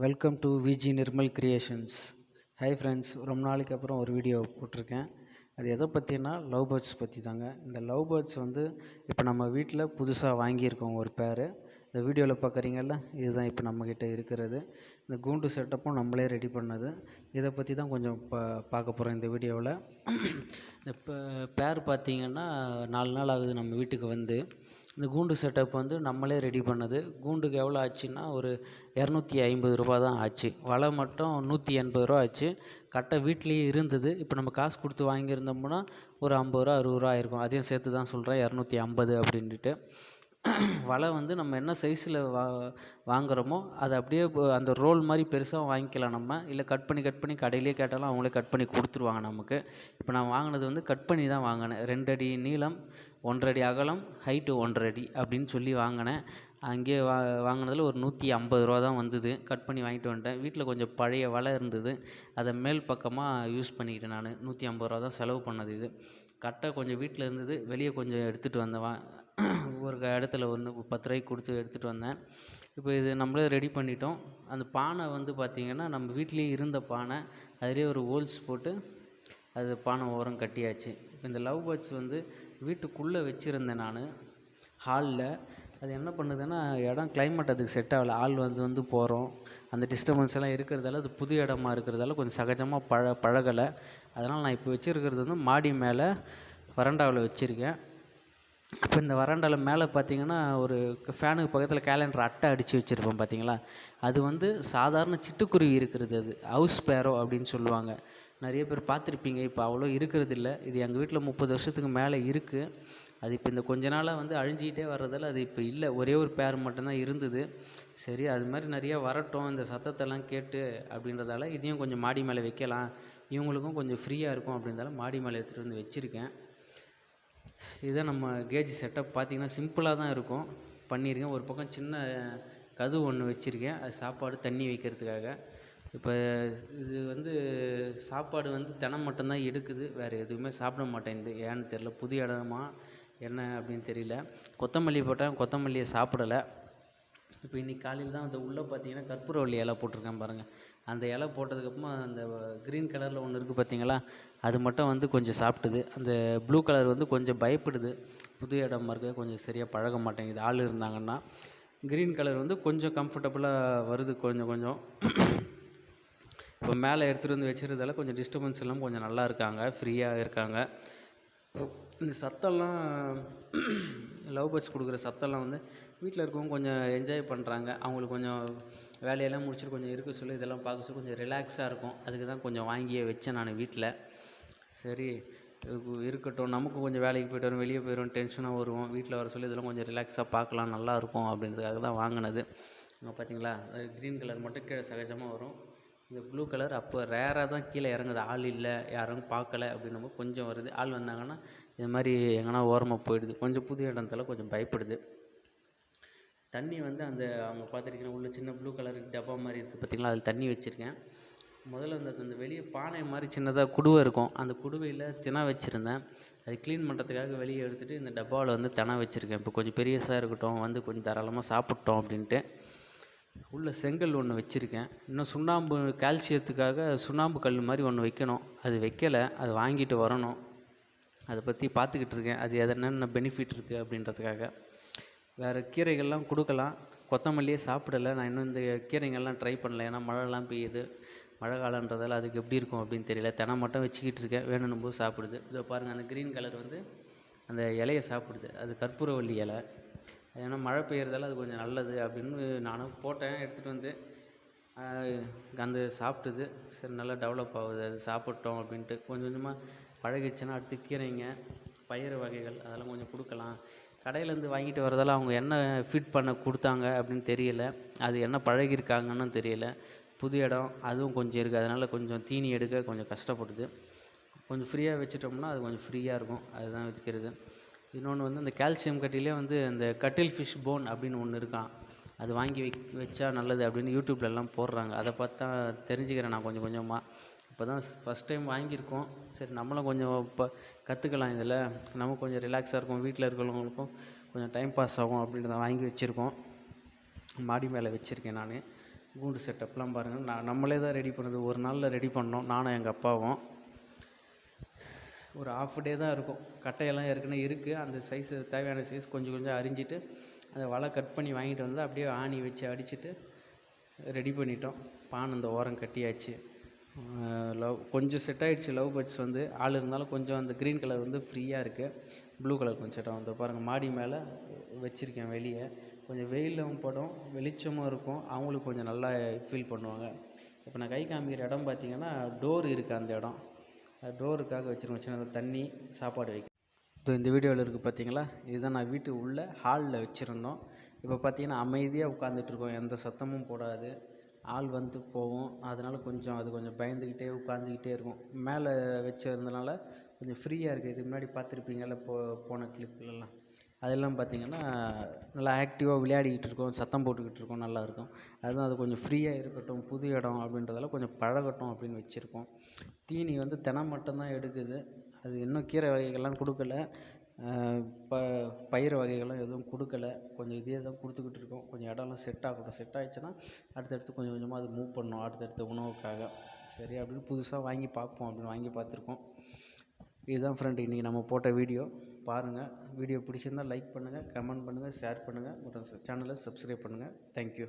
Welcome to Viji Nirmal creations. Hi friends, ரொம்ப நாளைக்கு அப்புறம் ஒரு வீடியோ போட்டிருக்கேன். அது எதை பற்றினா லவ் பேர்ட்ஸ் பற்றி தாங்க. இந்த லவ் பேர்ட்ஸ் இப்போ நம்ம வீட்டில் புதுசாக வாங்கியிருக்கோம் ஒரு பேர். இந்த வீடியோவில் பார்க்குறீங்கல்ல, இதுதான் இப்போ நம்மக்கிட்ட இருக்கிறது. இந்த கூண்டு செட்டப்பும் நம்மளே ரெடி பண்ணது. இதை பற்றி தான் கொஞ்சம் பார்க்க போகிறோம் இந்த வீடியோவில். இந்த பேர் பார்த்திங்கன்னா 4 நாள் ஆகுது நம்ம வீட்டுக்கு வந்து. இந்த கூண்டு செட்டப் நம்மளே ரெடி பண்ணது. கூண்டுக்கு எவ்வளோ ஆச்சுன்னா ஒரு 250 ரூபா தான் ஆச்சு. வலை மட்டும் 180 ரூபா ஆச்சு. கட்டை வீட்லேயே இருந்தது. இப்போ நம்ம காசு கொடுத்து வாங்கியிருந்தோம்னா ஒரு 50 ரூபா 60 ரூபா ஆயிருக்கும். அதையும் சேர்த்து தான் சொல்கிறேன் 250 அப்படின்ட்டு. வலை நம்ம என்ன சைஸில் வாங்குகிறோமோ அதை அப்படியே அந்த ரோல் மாதிரி பெருசாக வாங்கிக்கலாம் நம்ம. இல்லை கட் பண்ணி கடையிலே கேட்டாலும் அவங்களே கட் பண்ணி கொடுத்துருவாங்க நமக்கு. இப்போ நான் வாங்கினது கட் பண்ணி தான் வாங்கினேன். 2 அடி நீளம், 1 அடி அகலம், ஹைட்டு 1.5 அடி அப்படின்னு சொல்லி வாங்கினேன். அங்கேயே வாங்கினதில் ஒரு 150 ரூபா தான் வந்தது. கட் பண்ணி வாங்கிட்டு வந்துட்டேன். வீட்டில் கொஞ்சம் பழைய வலை இருந்தது, அதை மேல் பக்கமாக யூஸ் பண்ணிக்கிட்டேன் நான். 150 ரூபா தான் செலவு பண்ணது. இது கட்டை கொஞ்சம் வீட்டில் இருந்தது, வெளியே கொஞ்சம் எடுத்துகிட்டு வந்தேன். ஒரு இடத்துல 10 ரூபாய்க்கு கொடுத்து எடுத்துகிட்டு வந்தேன். இப்போ இது நம்மளே ரெடி பண்ணிட்டோம். அந்த பானை பார்த்திங்கன்னா நம்ம வீட்லேயே இருந்த பானை, அதிலே ஒரு ஹோல்ஸ் போட்டு அது பானை ஓரம் கட்டியாச்சு. இப்போ இந்த லவ் பேர்ட்ஸ் வீட்டுக்குள்ளே வச்சுருந்தேன் நான் ஹாலில். அது என்ன பண்ணுதுன்னா, இடம் கிளைமேட் அதுக்கு செட் ஆகலை. ஆள் போகிறோம், அந்த டிஸ்டர்பன்ஸ் எல்லாம் இருக்கிறதால அது புது இடமா இருக்கிறதால கொஞ்சம் சகஜமாக பழகலை. அதனால் நான் இப்போ வச்சுருக்கிறது மாடி மேலே வராண்டாவில் வச்சுருக்கேன். இப்போ இந்த வராண்டாவில் மேலே பார்த்திங்கன்னா ஒரு ஃபேனுக்கு பக்கத்தில் கேலண்டர் அட்டை அடித்து வச்சுருப்போம் பார்த்திங்களா. அது சாதாரண சிட்டுக்குருவி இருக்கிறது. அது ஹவுஸ் பேரோ அப்படின்னு சொல்லுவாங்க. நிறைய பேர் பார்த்துருப்பீங்க. இப்போ அவ்வளோ இருக்கிறது இல்லை. இது எங்கள் வீட்டில் 30 வருஷத்துக்கு மேலே இருக்குது. அது இப்போ இந்த கொஞ்ச நாளாக அழிஞ்சிக்கிட்டே வர்றதால அது இப்போ இல்லை. ஒரே ஒரு பேர் மட்டும்தான் இருந்தது. சரி, அது மாதிரி நிறையா வரட்டும், இந்த சத்தத்தெல்லாம் கேட்டு அப்படின்றதால இதையும் கொஞ்சம் மாடி மேலே வைக்கலாம், இவங்களுக்கும் கொஞ்சம் ஃப்ரீயாக இருக்கும் அப்படின்றதால மாடி மேலே எடுத்துகிட்டு வச்சுருக்கேன். இதுதான் நம்ம கேஜ் செட்டப். பார்த்திங்கன்னா சிம்பிளாக தான் இருக்கும் பண்ணியிருக்கேன். ஒரு பக்கம் சின்ன கதவு ஒன்று வச்சுருக்கேன், அது சாப்பாடு தண்ணி வைக்கிறதுக்காக. இப்போ இது சாப்பாடு தினம் மட்டும்தான் எடுக்குது, வேறு எதுவுமே சாப்பிட மாட்டேங்குது. ஏன்னு தெரில, புது இடமா என்ன அப்படின்னு தெரியல. கொத்தமல்லி போட்டால் கொத்தமல்லியை சாப்பிடலை. இப்போ இன்றைக்கி காலையில் தான் உள்ளே பார்த்திங்கன்னா கற்பூரவள்ளி இலை போட்டிருக்கேன் பாருங்கள். அந்த இலை போட்டதுக்கப்புறமா அந்த க்ரீன் கலரில் ஒன்று இருக்குது பார்த்திங்களா, அது மட்டும் கொஞ்சம் சாப்பிட்டுது. அந்த ப்ளூ கலர் கொஞ்சம் பயப்படுது. புது இடமா இருக்க கொஞ்சம் சரியாக பழக மாட்டேங்குது ஆள் இருந்தாங்கன்னா. க்ரீன் கலர் கொஞ்சம் கம்ஃபர்டபுளாக வருது கொஞ்சம். இப்போ மேலே எடுத்துகிட்டு வச்சுருந்தால கொஞ்சம் டிஸ்டர்பன்ஸ் எல்லாம் கொஞ்சம் நல்லா இருக்காங்க, ஃப்ரீயாக இருக்காங்க. இந்த சத்தம்லாம் லவ் பேர்ட்ஸ் கொடுக்குற சத்தம்லாம் வீட்டில் இருக்கவங்க கொஞ்சம் என்ஜாய் பண்ணுறாங்க. அவங்களுக்கு கொஞ்சம் வேலையெல்லாம் முடிச்சுட்டு கொஞ்சம் இருக்க சொல்லி இதெல்லாம் பார்க்க சொல்லி கொஞ்சம் ரிலாக்ஸாக இருக்கும். அதுக்கு தான் கொஞ்சம் வாங்கியே வச்சேன் நான் வீட்டில். சரி இருக்கட்டும், நமக்கும் கொஞ்சம் வேலைக்கு போய்ட்டு வரும், வெளியே போயிடும், டென்ஷனாக வருவோம். வீட்டில் வர சொல்லி இதெல்லாம் கொஞ்சம் ரிலாக்ஸாக பார்க்கலாம், நல்லாயிருக்கும் அப்படின்றதுக்காக தான் வாங்கினது. பார்த்தீங்களா, க்ரீன் கலர் மட்டும் கீழே சகஜமாக வரும். இந்த ப்ளூ கலர் அப்போ ரேராக தான் கீழே இறங்குது. ஆள் இல்லை, யாரும் பார்க்கல அப்படின்னும் கொஞ்சம் வருது. ஆள் வந்தாங்கன்னா இது மாதிரி எங்கன்னா ஓரமாக போயிடுது. கொஞ்சம் புது இடத்துல கொஞ்சம் பயப்படுது. தண்ணி அந்த அவங்க பார்த்துருக்கீங்கன்னா உள்ள சின்ன ப்ளூ கலர் டப்பா மாதிரி இருக்குது பார்த்திங்களா, அதில் தண்ணி வச்சுருக்கேன். முதல்ல அந்த வெளியே பானை மாதிரி சின்னதாக குடுவை இருக்கும், அந்த குடுவையில் தினை வச்சுருந்தேன். அது க்ளீன் பண்ணுறதுக்காக வெளியே எடுத்துகிட்டு இந்த டப்பாவில் தினை வச்சுருக்கேன். இப்போ கொஞ்சம் பெரியசாக இருக்கட்டும், கொஞ்சம் தாராளமாக சாப்பிட்டோம் அப்படின்ட்டு உள்ள செங்கல் ஒன்று வச்சுருக்கேன். இன்னும் சுண்ணாம்பு கால்சியத்துக்காக சுண்ணாம்பு கல் மாதிரி ஒன்று வைக்கணும். அது வைக்கலை, அது வாங்கிட்டு வரணும். அதை பற்றி பார்த்துக்கிட்டு இருக்கேன். அது என்னென்ன பெனிஃபிட் இருக்குது அப்படின்றதுக்காக. வேறு கீரைகள்லாம் கொடுக்கலாம். கொத்தமல்லியே சாப்பிடலை நான் இன்னும். இந்த கீரைங்கள்லாம் ட்ரை பண்ணல, ஏன்னா மழைலாம் பெய்யுது. மழை காலன்றதால அதுக்கு எப்படி இருக்கும் அப்படின்னு தெரியல. தினை மட்டும் வச்சுக்கிட்டு இருக்கேன், வேணும்னும் போது சாப்பிடுது. இதை பாருங்கள், அந்த க்ரீன் கலர் அந்த இலையை சாப்பிடுது. அது கற்பூரவள்ளி இலை. ஏன்னா மழை பெய்யறதால அது கொஞ்சம் நல்லது அப்படின்னு நானும் போட்டேன். எடுத்துகிட்டு அந்த சாப்பிட்டுது. சரி, நல்லா டெவலப் ஆகுது, அது சாப்பிட்டோம் அப்படின்ட்டு. கொஞ்சம் கொஞ்சமாக பழகிடுச்சுன்னா அடுத்து கீரைங்க, பயிறு வகைகள் அதெல்லாம் கொஞ்சம் கொடுக்கலாம். கடையிலேருந்து வாங்கிட்டு வரதால் அவங்க என்ன ஃபீட் பண்ண கொடுத்தாங்க அப்படின்னு தெரியல. அது என்ன பழகிருக்காங்கன்னு தெரியல. புது இடம் அதுவும் கொஞ்சம் இருக்குது, அதனால் கொஞ்சம் தீனி எடுக்க கொஞ்சம் கஷ்டப்படுது. கொஞ்சம் ஃப்ரீயாக வச்சுட்டோம்னா அது கொஞ்சம் ஃப்ரீயாக இருக்கும். அதுதான் வைக்கிறது. இன்னொன்று அந்த கால்சியம் கட்டிலே அந்த கட்டில் ஃபிஷ் போன் அப்படின்னு ஒன்று இருக்கான். அது வாங்கி வச்சா நல்லது அப்படின்னு யூடியூப்லலாம் போடுறாங்க. அதை பார்த்து தான் தெரிஞ்சுக்கிறேன் நான் கொஞ்சம் கொஞ்சமாக. இப்போ தான் ஃபஸ்ட் டைம் வாங்கியிருக்கோம். சரி, நம்மளும் கொஞ்சம் இப்போ கற்றுக்கலாம். இதில் நமக்கு கொஞ்சம் ரிலாக்ஸாக இருக்கும், வீட்டில் இருக்கிறவங்களுக்கும் கொஞ்சம் டைம் பாஸ் ஆகும் அப்படின்றத வாங்கி வச்சுருக்கோம். மாடி மேலே வச்சுருக்கேன் நான். கூண்டு செட்டப்லாம் பாருங்கள், நம்மளே தான் ரெடி பண்ணுது. ஒரு நாளில் ரெடி பண்ணோம், நானும் எங்கள் அப்பாவும். ஒரு ஆஃப் டே தான் இருக்கும். கட்டையெல்லாம் ஏற்கனவே இருக்குது. அந்த சைஸு தேவையான சைஸ் கொஞ்சம் கொஞ்சம் அரிஞ்சிட்டு அந்த வலை கட் பண்ணி வாங்கிட்டு வந்து அப்படியே ஆணி வச்சு அடிச்சுட்டு ரெடி பண்ணிட்டோம். பான் இந்த ஓரம் கட்டியாச்சு. கொஞ்சம் செட் ஆகிடுச்சு. லவ் பேர்ட்ஸ் வந்து ஆள் இருந்தாலும் கொஞ்சம் அந்த க்ரீன் கலர் வந்து ஃப்ரீயாக இருக்குது. ப்ளூ கலர் கொஞ்சம் செட் ஆகும். பாருங்கள், மாடி மேலே வச்சுருக்கேன். வெளியே கொஞ்சம் வெயிலும் படும், வெளிச்சமும் இருக்கும். அவங்களுக்கு கொஞ்சம் நல்லா ஃபீல் பண்ணுவாங்க. இப்போ நான் கை காமிக்கிற இடம் பார்த்திங்கன்னா டோர் இருக்குது. அந்த இடம் டோருக்காக வச்சுருக்கோம். சின்ன தண்ணி சாப்பாடு வைக்க. இப்போ இந்த வீடியோவில் இருக்குது பார்த்தீங்களா, இதுதான் நான் வீட்டு உள்ள ஹாலில் வச்சுருந்தோம். இப்போ பார்த்தீங்கன்னா அமைதியாக உட்காந்துட்ருக்கோம், எந்த சத்தமும் போடாது. ஆள் வந்து போவோம், அதனால் கொஞ்சம் பயந்துக்கிட்டே உட்காந்துக்கிட்டே இருக்கும். மேலே வச்சுருந்தனால கொஞ்சம் ஃப்ரீயாக இருக்குது. இதுக்கு முன்னாடி பார்த்துருப்பீங்கள்ல போன கிளிப்லலாம், அதெல்லாம் பார்த்திங்கன்னா நல்லா ஆக்டிவாக விளையாடிக்கிட்டு இருக்கோம், சத்தம் போட்டுக்கிட்டு இருக்கோம், நல்லாயிருக்கும். அதுதான் அது கொஞ்சம் ஃப்ரீயாக இருக்கட்டும், புது இடம் அப்படின்றதால கொஞ்சம் பழகட்டும் அப்படின்னு வச்சுருக்கோம். தீனி வந்து தினம் மட்டும்தான் எடுக்குது. அது இன்னும் கீரை வகைகள்லாம் கொடுக்கல, பயிர் வகைகள்லாம் எதுவும் கொடுக்கல. கொஞ்சம் இதே தான் கொடுத்துக்கிட்டு இருக்கோம். கொஞ்சம் இடம்லாம் செட் ஆகட்டும். செட் ஆகிடுச்சுன்னா அடுத்தடுத்து கொஞ்சம் கொஞ்சமாக அது மூவ் பண்ணணும் அடுத்தடுத்த உணவுக்காக. சரி அப்படின்னு புதுசாக வாங்கி பார்ப்போம் அப்படின்னு வாங்கி பார்த்துருக்கோம். இதுதான் ஃப்ரெண்ட் இன்றைக்கி நம்ம போட்ட வீடியோ. பாருங்கள், வீடியோ பிடிச்சிருந்தால் லைக் பண்ணுங்கள், கமெண்ட் பண்ணுங்கள், ஷேர் பண்ணுங்கள், மற்றும் சேனலை சப்ஸ்கிரைப் பண்ணுங்கள். தேங்க்யூ.